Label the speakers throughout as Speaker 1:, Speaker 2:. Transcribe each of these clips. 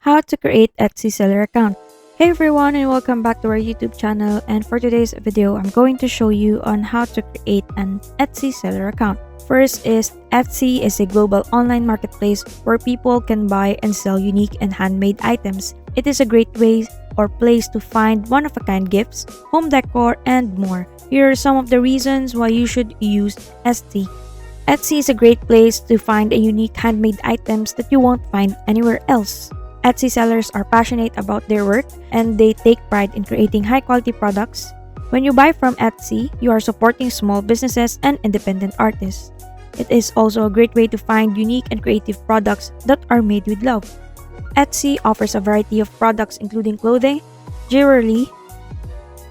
Speaker 1: how to create Etsy seller account. Hey everyone and welcome back to our YouTube channel, and for today's video I'm going to show you on how to create an Etsy seller account. First is Etsy is a global online marketplace where people can buy and sell unique and handmade items. It is a great way or place to find one-of-a-kind gifts, home decor, and more. Here are some of the reasons why you should use Etsy. Etsy is a great place to find a unique handmade items that you won't find anywhere else. Etsy sellers are passionate about their work and they take pride in creating high-quality products. When you buy from Etsy, you are supporting small businesses and independent artists. It is also a great way to find unique and creative products that are made with love. Etsy offers a variety of products including clothing, jewelry,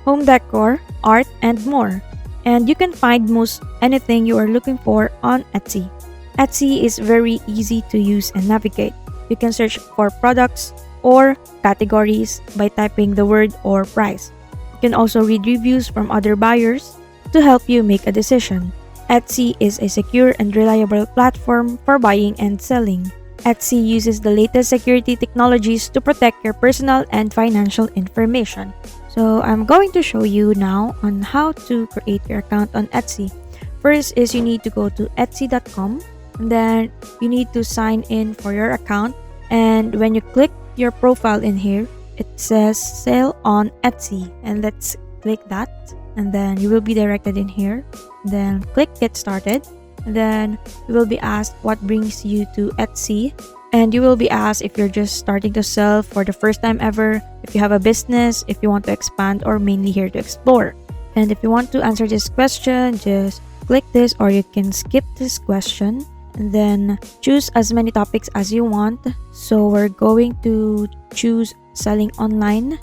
Speaker 1: home decor, art, and more. And you can find most anything you are looking for on Etsy. Etsy is very easy to use and navigate. You can search for products or categories by typing the word or price. You can also read reviews from other buyers to help you make a decision. Etsy is a secure and reliable platform for buying and selling. Etsy uses the latest security technologies to protect your personal and financial information. So I'm going to show you now on how to create your account on Etsy. First is you need to go to etsy.com, and then you need to sign in for your account, and when you click your profile in here, it says sale on Etsy, and let's click that, and then you will be directed in here. Then click get started, and then you will be asked what brings you to Etsy, and you will be asked if you're just starting to sell for the first time ever, if you have a business, if you want to expand, or mainly here to explore. And if you want to answer this question, just click this, or you can skip this question and then choose as many topics as you want. So we're going to choose selling online,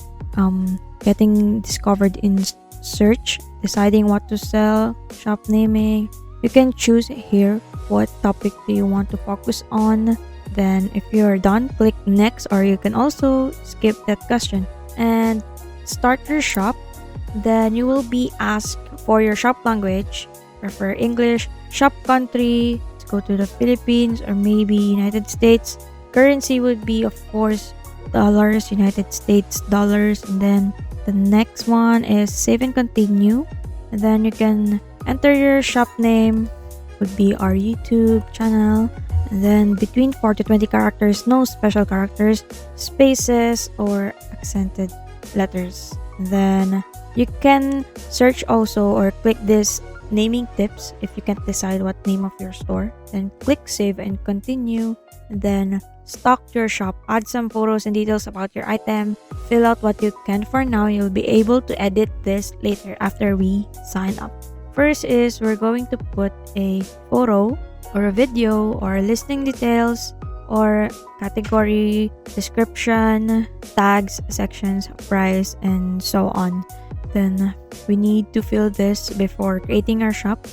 Speaker 1: getting discovered in search, deciding what to sell, shop naming. You can choose here what topic do you want to focus on. Then if you're done, click next, or you can also skip that question and start your shop. Then you will be asked for your shop language, prefer English, shop country, let's go to the Philippines or maybe United States. Currency would be of course dollars, United States dollars, and then the next one is save and continue. And then you can enter your shop name, would be our YouTube channel. And then between 4 to 20 characters, no special characters, spaces, or accented letters. And then you can search also or click this naming tips if you can't decide what name of your store. Then click save and continue. And then stock your shop, add some photos and details about your item, fill out what you can for now. You'll be able to edit this later after we sign up. First is we're going to put a photo or a video or listing details or category, description, tags, sections, price, and so on. Then we need to fill this before creating our shop.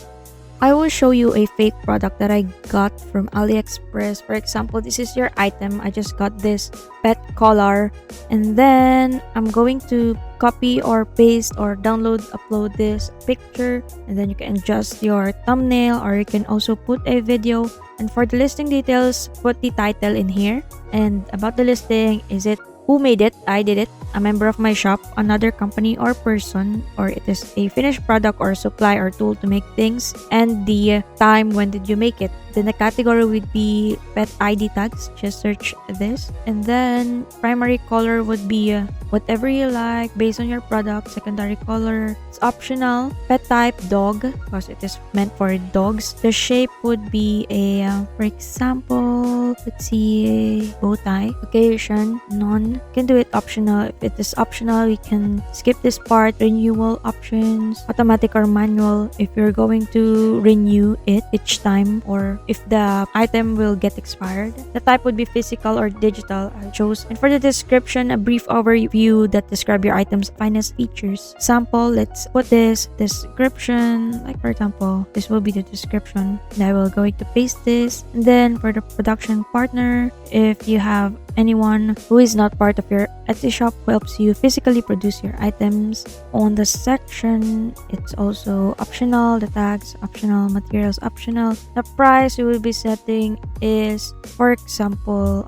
Speaker 1: I will show you a fake product that I got from AliExpress. For example, this is your item. I just got this pet collar, and then I'm going to copy or paste or download, upload this picture, and then you can adjust your thumbnail, or you can also put a video. And for the listing details, put the title in here, and about the listing, is it who made it? I did it, a member of my shop, another company or person, or it is a finished product or supply or tool to make things, and the time when did you make it. Then the category would be pet ID tags, just search this. And then primary color would be whatever you like based on your product. Secondary color, it's optional. Pet type, dog, because it is meant for dogs. The shape would be a, for example, let's see, bow tie. Occasion, none. You can do it optional. If it is optional, we can skip this part. Renewal options, automatic or manual, if you're going to renew it each time, or if the item will get expired. The type would be physical or digital, I chose. And for the description, a brief overview that describe your item's finest features. Sample, let's put this description, like for example, this will be the description, and I will going to paste this. And then for the production partner, if you have anyone who is not part of your Etsy shop who helps you physically produce your items. On the section, it's also optional. The tags, optional. Materials, optional. The price we will be setting is, for example,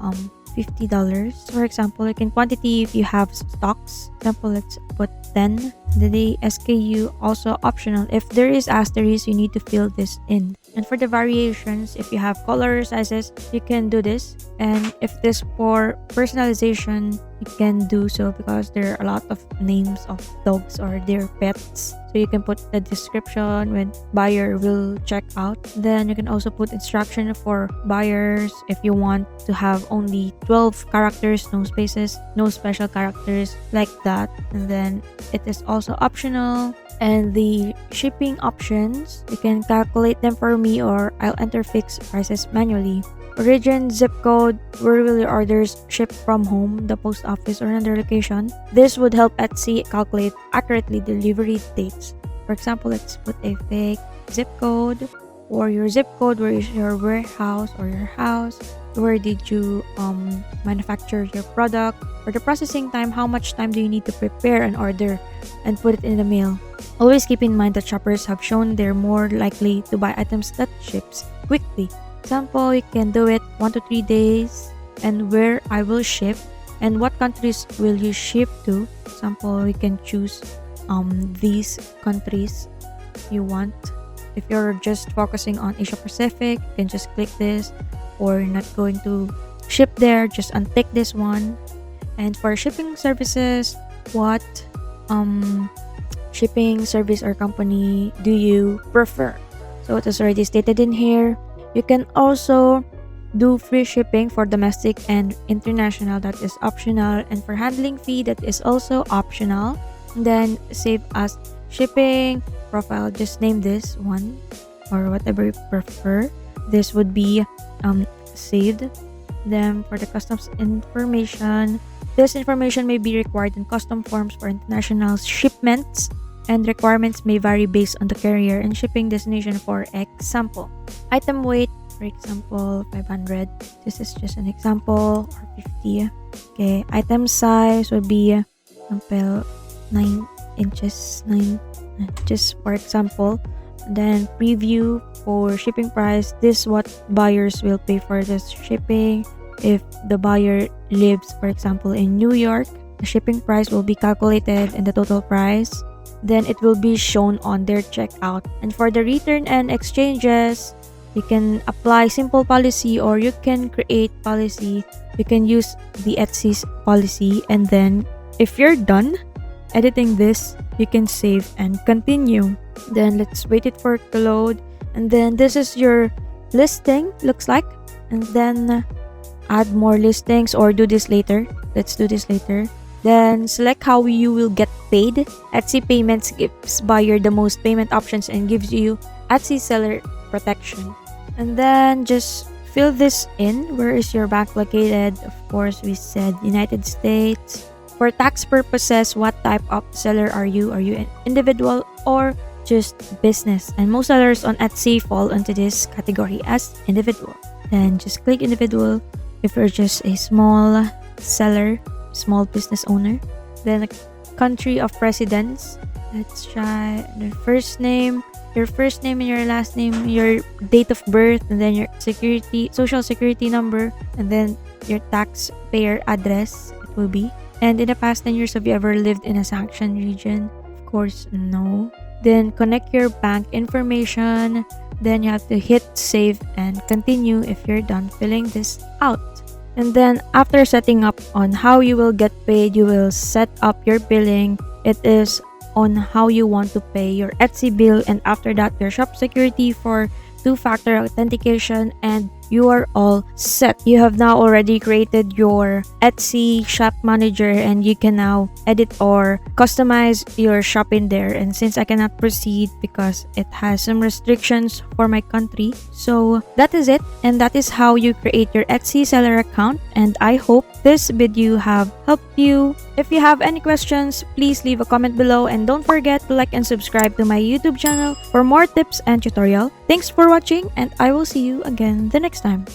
Speaker 1: $50. For example, like in quantity, if you have stocks, example, let's put 10. The SKU also optional. If there is asterisk, you need to fill this in. And for the variations, if you have color sizes, you can do this. And if this for personalization, you can do so because there are a lot of names of dogs or their pets. So you can put the description when buyer will check out. Then you can also put instruction for buyers if you want to have only 12 characters, no spaces, no special characters like that. And then it is also optional. And the shipping options, you can calculate them for me or I'll enter fixed prices manually. Origin, zip code, where will your orders ship from home, the post office, or another location. This would help Etsy calculate accurately delivery dates. For example, let's put a fake zip code or your zip code, where is your warehouse or your house, where did you manufacture your product. For the processing time, how much time do you need to prepare an order and put it in the mail. Always keep in mind that shoppers have shown they're more likely to buy items that ships quickly. Example, you can do it 1 to 3 days and where I will ship and what countries will you ship to. Example, we can choose these countries if you want. If you're just focusing on Asia Pacific, you can just click this, or you're not going to ship there, just untick this one. And for shipping services, what shipping service or company do you prefer? So it is already stated in here. You can also do free shipping for domestic and international, that is optional, and for handling fee, that is also optional. And then save as shipping profile, just name this one or whatever you prefer. This would be saved. Then for the customs information, this information may be required in custom forms for international shipments, and requirements may vary based on the carrier and shipping destination. For example, item weight, for example, 500. This is just an example, or 50. Okay, item size would be example 9 inches, for example. And then preview for shipping price. This what buyers will pay for this shipping. If the buyer lives, for example, in New York, the shipping price will be calculated in the total price. Then it will be shown on their checkout. And for the return and exchanges, you can apply simple policy or you can create policy. You can use the Etsy's policy, and then if you're done editing this, you can save and continue. Then let's wait it for it to load. And then this is your listing, looks like. And then add more listings or do this later. Let's do this later. Then select how you will get paid. Etsy Payments gives buyer the most payment options and gives you Etsy seller protection. And then just fill this in. Where is your bank located? Of course, we said United States. For tax purposes, what type of seller are you? Are you an individual or just business? And most sellers on Etsy fall into this category as individual. Then just click individual if you're just a small seller, small business owner. Then a country of residence. Let's try the first name, your first name and your last name, your date of birth, and then your social security number, and then your taxpayer address it will be. And in the past 10 years, have you ever lived in a sanctioned region? Of course, no. Then connect your bank information. Then you have to hit save and continue if you're done filling this out. And then after setting up on how you will get paid, you will set up your billing. It is on how you want to pay your Etsy bill, and after that your shop security for two-factor authentication, and you are all set. You have now already created your Etsy shop manager, and you can now edit or customize your shop in there. And since I cannot proceed because it has some restrictions for my country, so that is it, and that is how you create your Etsy seller account. And I hope this video have helped you. If you have any questions, please leave a comment below, and don't forget to like and subscribe to my YouTube channel for more tips and tutorial. Thanks for watching, and I will see you again the next time.